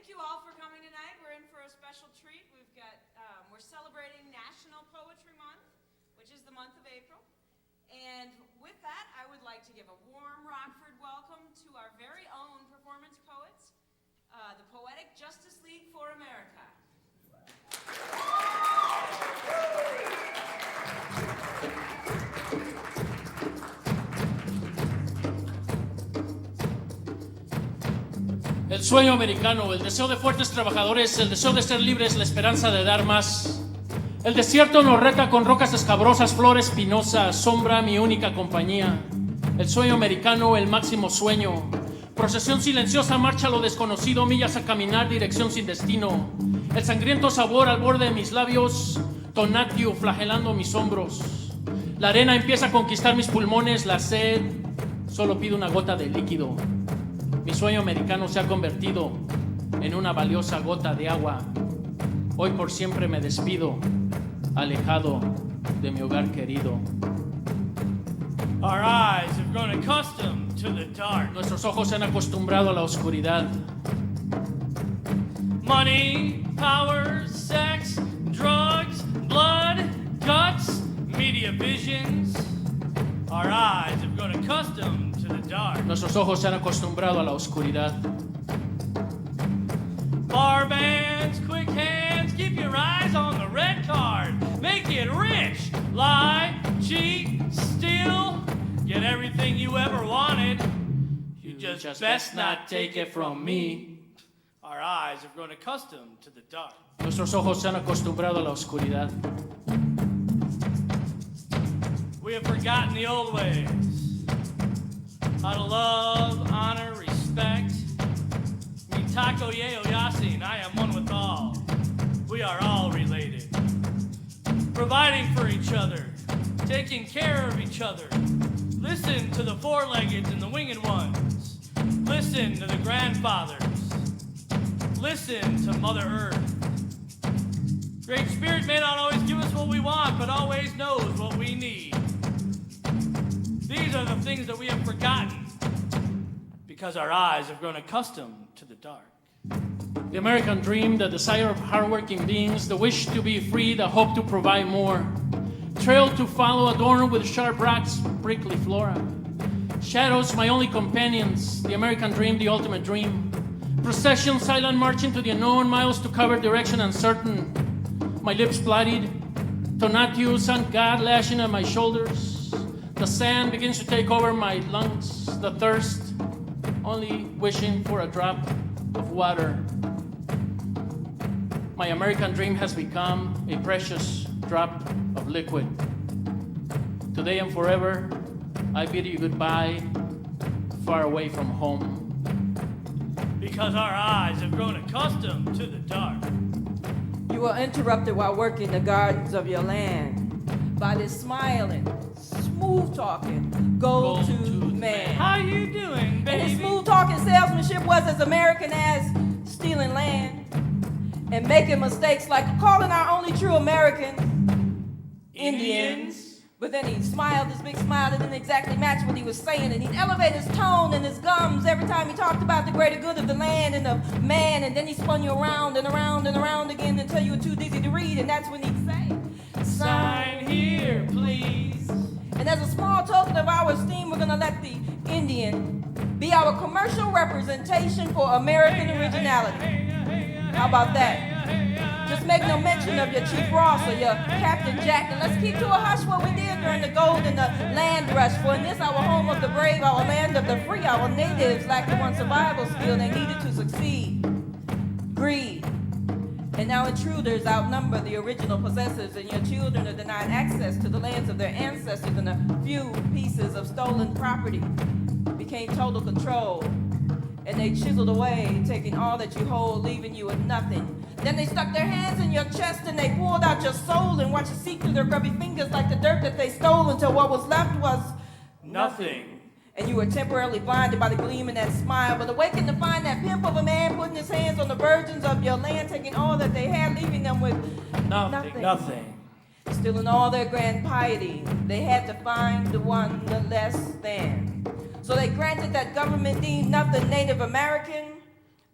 thank you all for coming tonight. We're in for a special treat. We're celebrating National Poetry Month, which is the month of April. And with that, I would like to give a warm Rockford welcome to our very own performance poets, the Poetic Justice League for America. El sueño americano, el deseo de fuertes trabajadores, el deseo de ser libres, la esperanza de dar más. El desierto nos reta con rocas escabrosas, flor espinosa, sombra mi única compañía. El sueño americano, el máximo sueño. Procesión silenciosa, marcha a lo desconocido, millas a caminar, dirección sin destino. El sangriento sabor al borde de mis labios, tonatio flagelando mis hombros. La arena empieza a conquistar mis pulmones, la sed solo pide una gota de líquido. Mi sueño americano se ha convertido en una valiosa gota de agua. Hoy por siempre me despido, alejado de mi hogar querido. Our eyes have grown accustomed to the dark. Nuestros ojos se han acostumbrado a la oscuridad. Money, power, sex, drugs, blood, guts, media visions. Our eyes have grown accustomed to the dark. Nuestros ojos se han acostumbrado a la oscuridad. Bar bands, quick hands, keep your eyes on the red card. Make it rich. Lie, cheat, steal. Get everything you ever wanted. You just best not take it from me. Our eyes have grown accustomed to the dark. Nuestros ojos se han acostumbrado a la oscuridad. We have forgotten the old ways. How to love, honor, respect. Mitako yeo yasin, I am one with all. We are all related. Providing for each other, taking care of each other. Listen to the four-leggeds and the winged ones. Listen to the grandfathers. Listen to Mother Earth. Great Spirit may not always give us what we want, but always knows what we need. These are the things that we have forgotten because our eyes have grown accustomed to the dark. The American dream, the desire of hardworking beings, the wish to be free, the hope to provide more. Trail to follow, adorned with sharp rocks, prickly flora. Shadows, my only companions, the American dream, the ultimate dream. Procession, silent march into the unknown, miles to cover, direction uncertain. My lips bloodied, tonatio, sun god lashing at my shoulders. The sand begins to take over my lungs, the thirst, only wishing for a drop of water. My American dream has become a precious drop of liquid. Today and forever, I bid you goodbye, far away from home. Because our eyes have grown accustomed to the dark. You were interrupted while working the gardens of your land by this smiling, smooth-talking, gold-toothed man. How you doing, baby? And his smooth-talking salesmanship was as American as stealing land and making mistakes like calling our only true Americans Indians. But then he smiled, this big smile that didn't exactly match what he was saying, and he'd elevate his tone and his gums every time he talked about the greater good of the land and the man, and then he spun you around and around and around again until you were too dizzy to read, and that's when he'd say, "Sign here, please." And as a small token of our esteem, we're gonna let the Indian be our commercial representation for American originality. How about that? Just make no mention of your Chief Ross or your Captain Jack, and let's keep to a hush what we did during the gold and the land rush. For in this our home of the brave, our land of the free, our natives lacked the one survival skill they needed to succeed: greed. And now intruders outnumber the original possessors, and your children are denied access to the lands of their ancestors, and a few pieces of stolen property became total control. And they chiseled away, taking all that you hold, leaving you with nothing. Then they stuck their hands in your chest and they pulled out your soul and watched you seep through their grubby fingers like the dirt that they stole until what was left was nothing. And you were temporarily blinded by the gleam in that smile, but awakened to find that pimp of a man putting his hands on the virgins of your land, taking all that they had, leaving them with Nothing. Still in all their grand piety, they had to find the one, the less than. So they granted that government deemed nothing Native American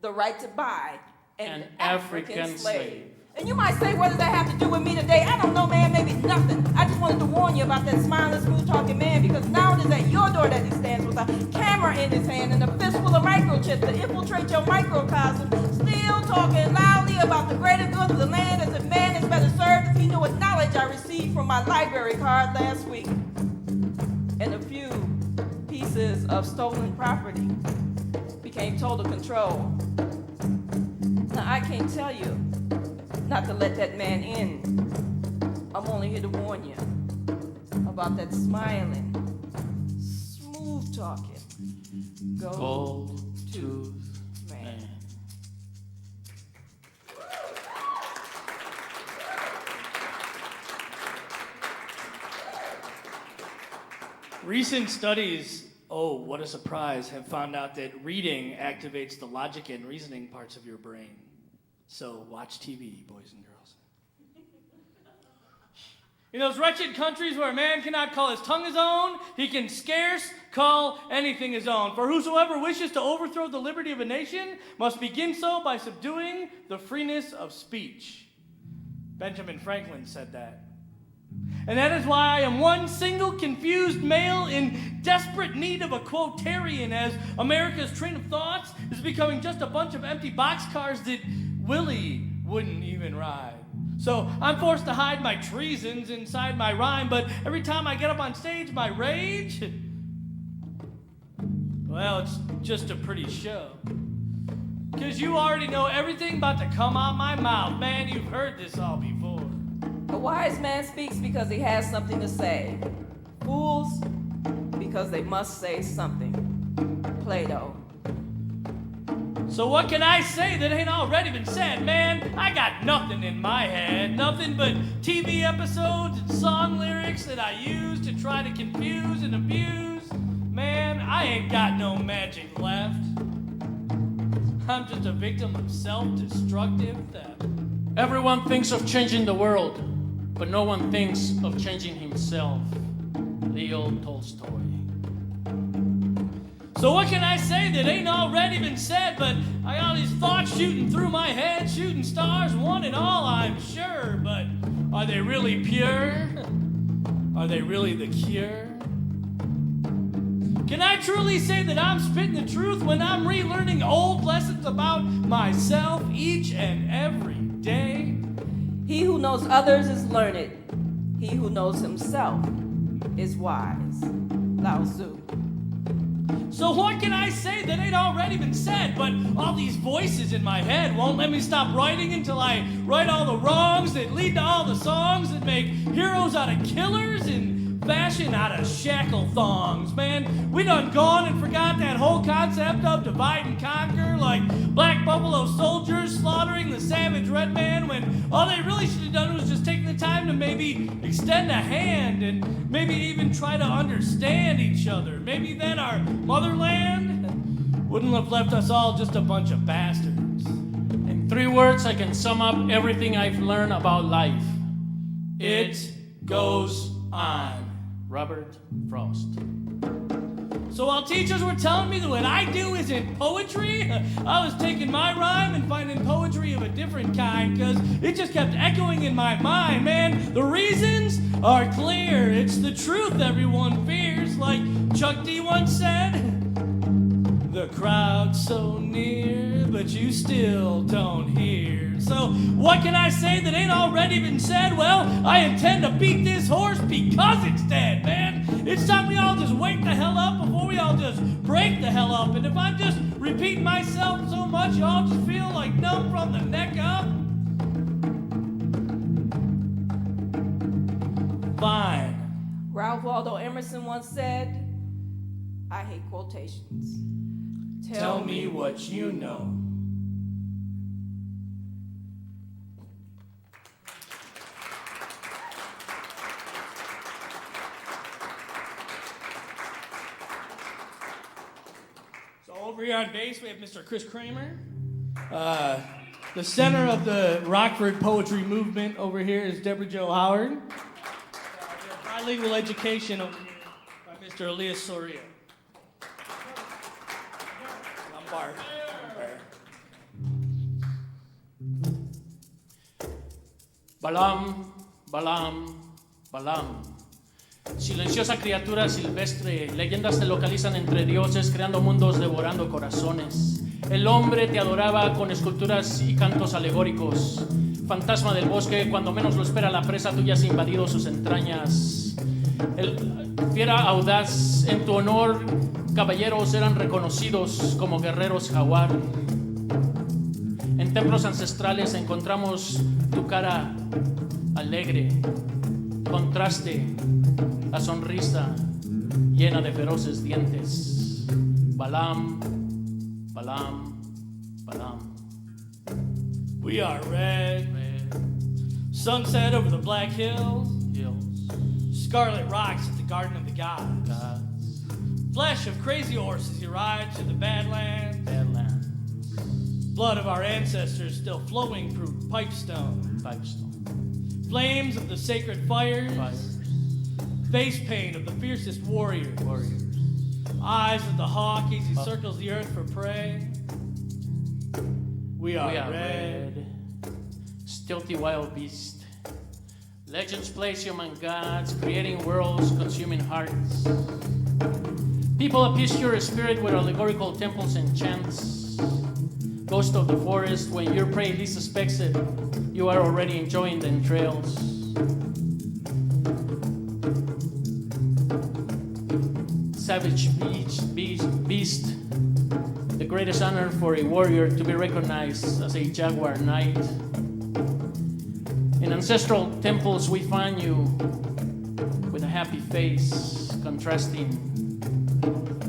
the right to buy an African African slave. slave. And you might say, what does that have to do with me today? I don't know, man, maybe nothing. I just wanted to warn you about that smiling, smooth-talking man, because now it is at your door that he stands with a camera in his hand and a fistful of microchips to infiltrate your microcosm, still talking loudly about the greater good of the land as if man is better served if he knew what knowledge I received from my library card last week. And a few pieces of stolen property became total control. Now, I can't tell you not to let that man in. I'm only here to warn you about that smiling, smooth-talking, Gold-tooth man. man. Recent studies, oh, what a surprise, have found out that reading activates the logic and reasoning parts of your brain. So watch TV, boys and girls. In those wretched countries where a man cannot call his tongue his own, he can scarce call anything his own. For whosoever wishes to overthrow the liberty of a nation must begin so by subduing the freeness of speech. Benjamin Franklin said that. And that is why I am one single confused male in desperate need of a quotarian, as America's train of thoughts is becoming just a bunch of empty boxcars that Willie wouldn't even ride. So I'm forced to hide my treasons inside my rhyme, but every time I get up on stage, my rage, well, it's just a pretty show. Because you already know everything about to come out my mouth. Man, you've heard this all before. A wise man speaks because he has something to say. Fools, because they must say something. Plato. So what can I say that ain't already been said, man? I got nothing in my head, nothing but TV episodes and song lyrics that I use to try to confuse and abuse. Man, I ain't got no magic left. I'm just a victim of self-destructive theft. Everyone thinks of changing the world, but no one thinks of changing himself. Leo Tolstoy. So what can I say that ain't already been said, but I got all these thoughts shooting through my head, shooting stars, one and all, I'm sure, but are they really pure? Are they really the cure? Can I truly say that I'm spitting the truth when I'm relearning old lessons about myself each and every day? He who knows others is learned. He who knows himself is wise. Lao Tzu. So what can I say that ain't already been said? But all these voices in my head won't let me stop writing until I right all the wrongs that lead to all the songs that make heroes out of killers and fashion out of shackle thongs. Man, we done gone and forgot that whole concept of divide and conquer, like black buffalo soldiers slaughtering the savage red man, when all they really should have done was just take the time to maybe extend a hand and maybe even try to understand each other. Maybe then our motherland wouldn't have left us all just a bunch of bastards. In 3 words, I can sum up everything I've learned about life. It goes on. Robert Frost. So while teachers were telling me that what I do isn't poetry, I was taking my rhyme and finding poetry of a different kind, because it just kept echoing in my mind. Man, the reasons are clear. It's the truth everyone fears, like Chuck D once said. The crowd's so near, but you still don't hear. So what can I say that ain't already been said? Well, I intend to beat this horse because it's dead, man. It's time we all just wake the hell up before we all just break the hell up. And if I'm just repeating myself so much, you all just feel like numb from the neck up. Fine. Ralph Waldo Emerson once said, I hate quotations. Tell me what you know. So over here on bass, we have Mr. Chris Kramer. The center of the Rockford poetry movement over here is Deborah Jo Howard. We have bilingual education over here by Mr. Elias Soria. Balaam, Balaam, Balaam. Silenciosa criatura silvestre, leyendas te localizan entre dioses, creando mundos, devorando corazones. El hombre te adoraba con esculturas y cantos alegóricos. Fantasma del bosque, cuando menos lo espera la presa tuya has invadido sus entrañas. El fiera audaz, en tu honor, caballeros eran reconocidos como guerreros jaguar. En templos ancestrales encontramos tu cara alegre, contraste, la sonrisa llena de feroces dientes. Balaam, Balaam, Balaam. We are red, sunset over the black hills, scarlet rocks at the garden of the gods. Flesh of crazy horses you ride to the Badlands. Blood of our ancestors still flowing through pipestone. Flames of the sacred fires. Face paint of the fiercest warriors. Eyes of the hawk as he circles the earth for prey. We are red. Stealthy wild beast. Legends place human gods, creating worlds, consuming hearts. People appease your spirit with allegorical temples and chants. Ghost of the forest, when your prey least suspects it, you are already enjoying the entrails. Savage beast, the greatest honor for a warrior to be recognized as a jaguar knight. In ancestral temples we find you with a happy face, contrasting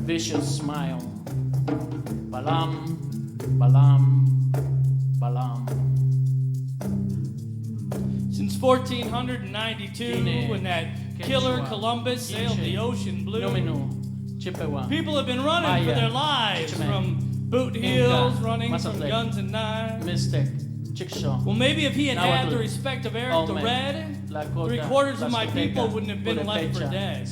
vicious smile. Balaam, Balaam, Balaam. Since 1492, when that killer Columbus sailed the ocean blue, people have been running for their lives from boot heels, running from guns and knives. Mystic, Well, maybe if he had had the respect of Eric the Red, 3/4 of my people wouldn't have been left for dead.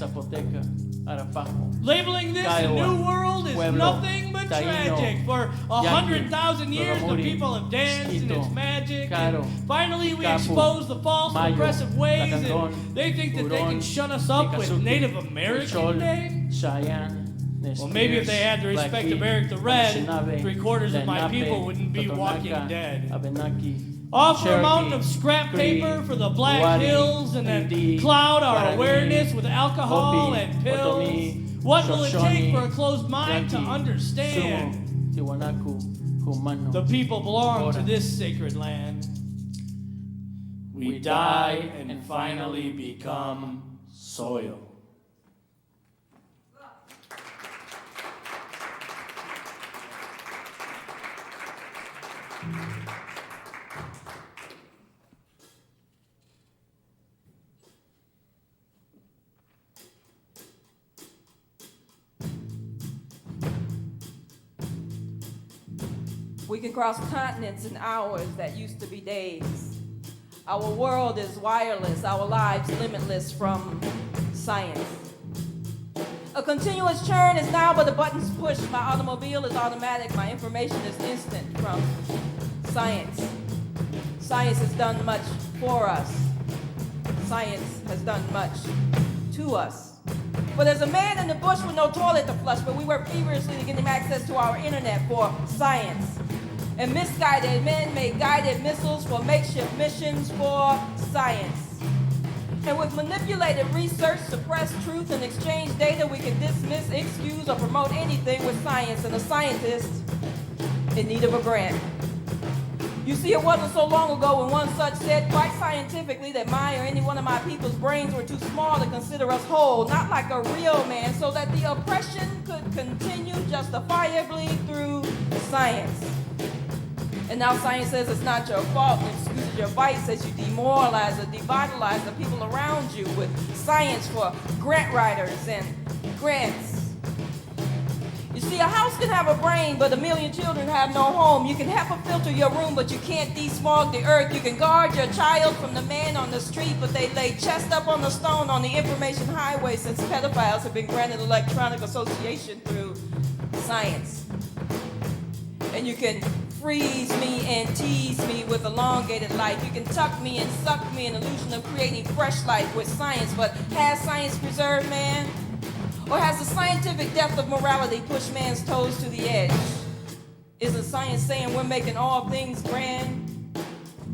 Labeling this a new world is nothing but tragic. For 100,000 years, the people have danced in its magic. And finally, we expose the false, oppressive ways, and they think that they can shut us up with Native American names. Well, maybe if they had the respect of Eric the Red, 3/4 of my people wouldn't be walking dead. Offer a mountain of scrap paper for the Black Hills and then cloud our awareness with alcohol and pills. What will it take for a closed mind to understand? The people belong to this sacred land. We die and finally become soil. We can cross continents in hours that used to be days. Our world is wireless, our lives limitless from science. A continuous churn is now but the buttons push. My automobile is automatic, my information is instant from science. Science has done much for us. Science has done much to us. But there's a man in the bush with no toilet to flush, but we work feverishly to get him access to our internet for science. And misguided men make guided missiles for makeshift missions for science. And with manipulated research, suppressed truth, and exchange data, we can dismiss, excuse, or promote anything with science and a scientist in need of a grant. You see, it wasn't so long ago when one such said quite scientifically that my or any one of my people's brains were too small to consider us whole, not like a real man, so that the oppression could continue justifiably through science. And now science says it's not your fault and excuses your vice as you demoralize or devitalize the people around you with science for grant writers and grants. You see, a house can have a brain, but 1 million children have no home. You can HEPA filter your room, but you can't desmog the earth. You can guard your child from the man on the street, but they lay chest up on the stone on the information highway since pedophiles have been granted electronic association through science. And you can freeze me and tease me with elongated life. You can tuck me and suck me, an illusion of creating fresh life with science. But has science preserved man? Or has the scientific depth of morality pushed man's toes to the edge? Isn't science saying we're making all things grand,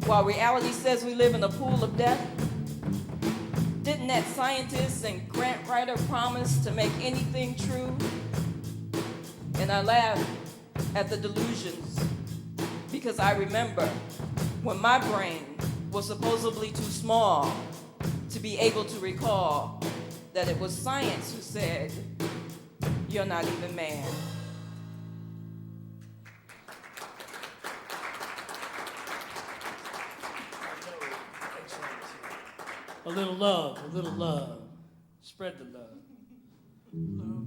while reality says we live in a pool of death? Didn't that scientist and grant writer promise to make anything true? And I laugh at the delusions, because I remember when my brain was supposedly too small to be able to recall that it was science who said, "You're not even man." A little love, a little love. Spread the love. Love.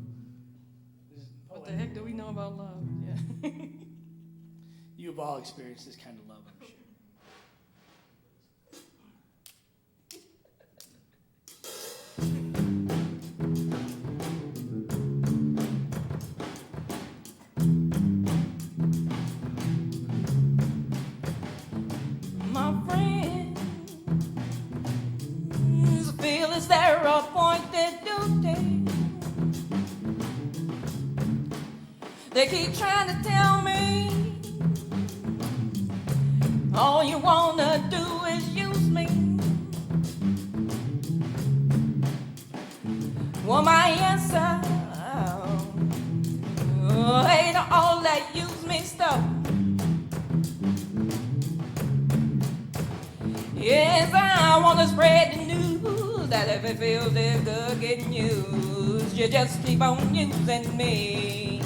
What the heck do we know about love? Yeah. You've all experienced this kind of love, I'm sure. My friends feel it's their appointed duty. They keep trying to tell me all you wanna do is use me. Well, my answer ain't all that use me stuff. Yes, I wanna spread the news that if it feels it's good getting used, you just keep on using me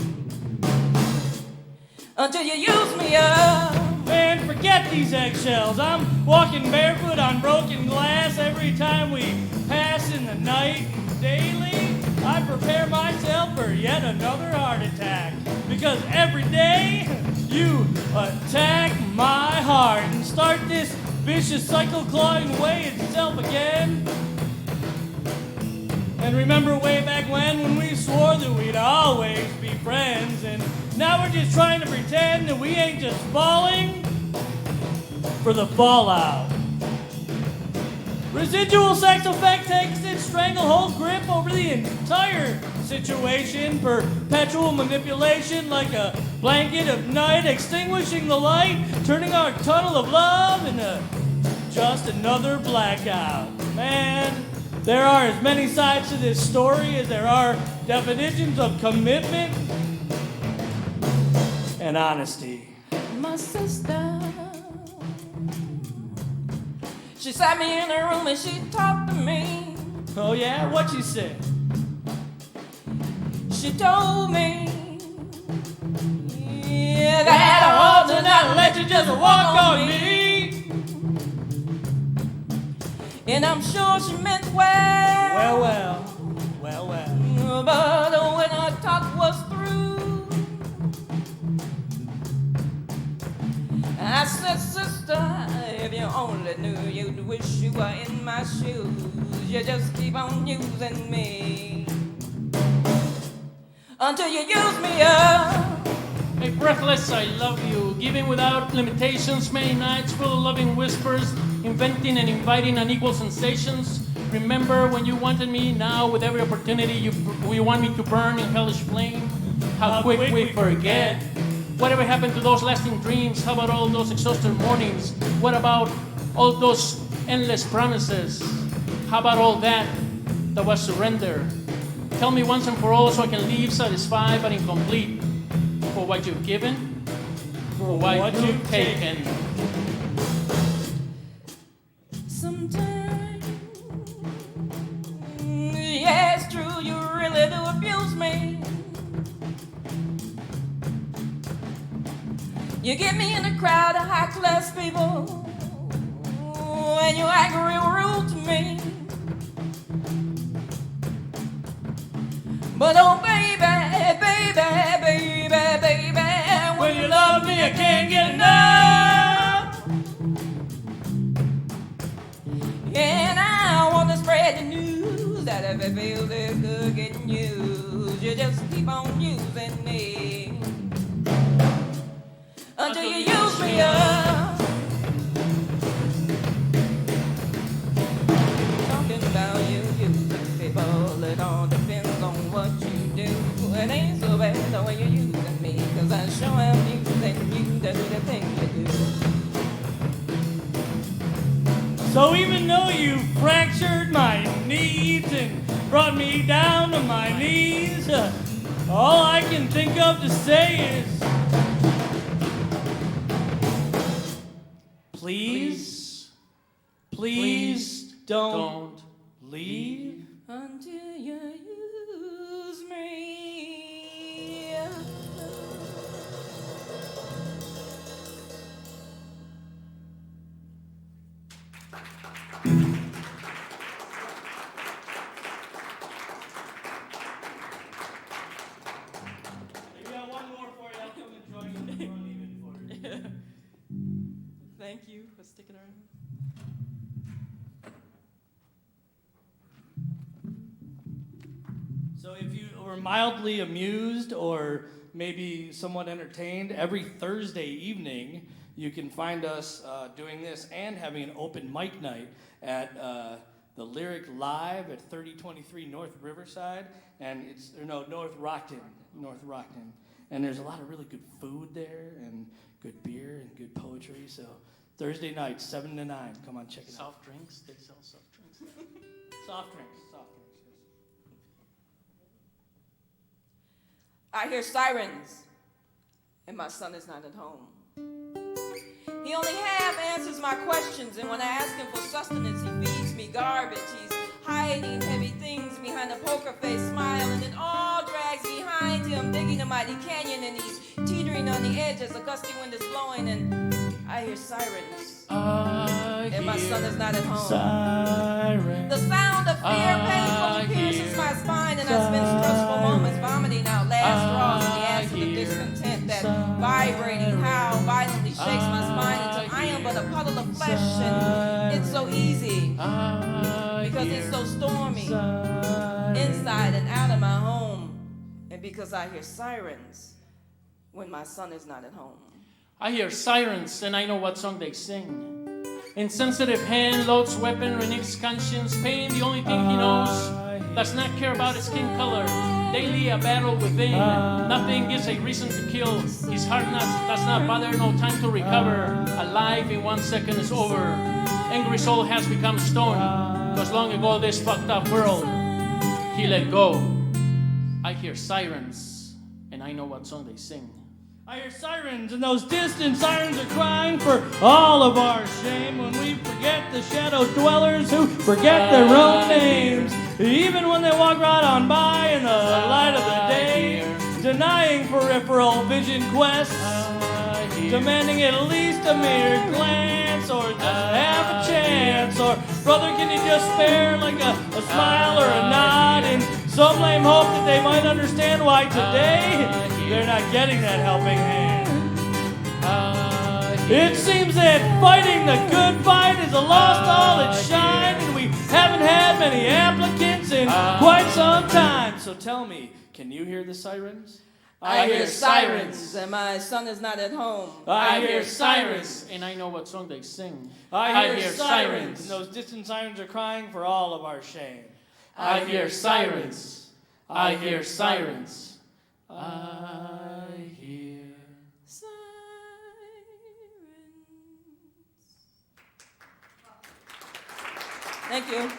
until you use me up. Man, forget these eggshells. I'm walking barefoot on broken glass every time we pass in the night. Daily, I prepare myself for yet another heart attack. Because every day, you attack my heart and start this vicious cycle clawing away itself again. And remember way back when we swore that we'd always be friends, and now we're just trying to pretend that we ain't just falling for the fallout. Residual sex effect takes its stranglehold grip over the entire situation, perpetual manipulation like a blanket of night, extinguishing the light, turning our tunnel of love into just another blackout. Man, there are as many sides to this story as there are definitions of commitment and honesty. My sister, she sat me in her room and she talked to me. Oh yeah? What you say? She told me that I ought to not let you just walk on me. And I'm sure she meant well. Well. But when her talk was through, I said, sister, if you only knew, you'd wish you were in my shoes. You just keep on using me until you use me up. Hey, breathless, I love you. Giving without limitations, many nights full of loving whispers, inventing and inviting unequal sensations. Remember when you wanted me? Now with every opportunity you want me to burn in hellish flame. How quick we forget. Whatever happened to those lasting dreams? How about all those exhausted mornings? What about all those endless promises? How about all that was surrender? Tell me once and for all so I can leave satisfied but incomplete. For what you've given, for what you've taken. Sometimes, yeah, it's true, you really do abuse me. You get me in a crowd of high-class people, and you act real rude to me. But oh baby, when you love me I can't get enough. And I want to spread the news that if it feels it's good getting used, you just keep on using me until you use me up. Talking about you using people, it all depends on what you do. It ain't so bad the way you're using me, 'cause I sure am using you to do the thing you do. So even though you fractured my knees and brought me down to my knees, all I can think of to say is, please don't leave. Until you use me. Maybe I got one more for you. I'll come and join you if I'm leaving for you. Thank you for sticking around. So if you were mildly amused or maybe somewhat entertained, every Thursday evening you can find us doing this and having an open mic night at the Lyric Live at 3023 North Riverside, and North Rockton. And there's a lot of really good food there and good beer and good poetry. So Thursday night, 7 to 9. Come on, check it out. Soft drinks? They sell soft drinks. Soft drinks, yes. I hear sirens, and my son is not at home. He only half answers my questions, and when I ask him for sustenance, he feeds me garbage. He's hiding heavy things behind a poker face smile, and it all drags behind him, digging a mighty canyon, and he's teetering on the edge as a gusty wind is blowing, and I hear sirens, and my son is not at home. Sirens. The sound of fear painfully pierces my spine, and I spend stressful moments vomiting out last straws in the acid of discontent that vibrating howl violently shakes my spine until I am but a puddle of flesh, and it's so easy because it's so stormy inside and out of my home, and because I hear sirens when my son is not at home. I hear sirens and I know what song they sing. Insensitive hand loads weapon, renegades conscience, pain, the only thing he knows. Does not care about his skin color. Daily a battle within. Nothing gives a reason to kill. His heart does not bother, no time to recover. Alive in 1 second is over. Angry soul has become stone. Cause long ago this fucked up world he let go. I hear sirens and I know what song they sing. I hear sirens, and those distant sirens are crying for all of our shame when we forget the shadow dwellers who forget their own names. Even when they walk right on by in the light of the day, denying peripheral vision quests, demanding at least a mere glance or just half a chance. Or, brother, can you just spare like a smile or a nod in some lame hope that they might understand why today they're not getting that helping hand. It seems that fighting the good fight has lost all its shine, and we haven't had many applicants in quite some time. So tell me, can you hear the sirens? I hear sirens, and my son is not at home. I hear sirens, and I know what song they sing. I hear sirens, and those distant sirens are crying for all of our shame. I hear sirens. I hear sirens. I hear Sirens. Thank you.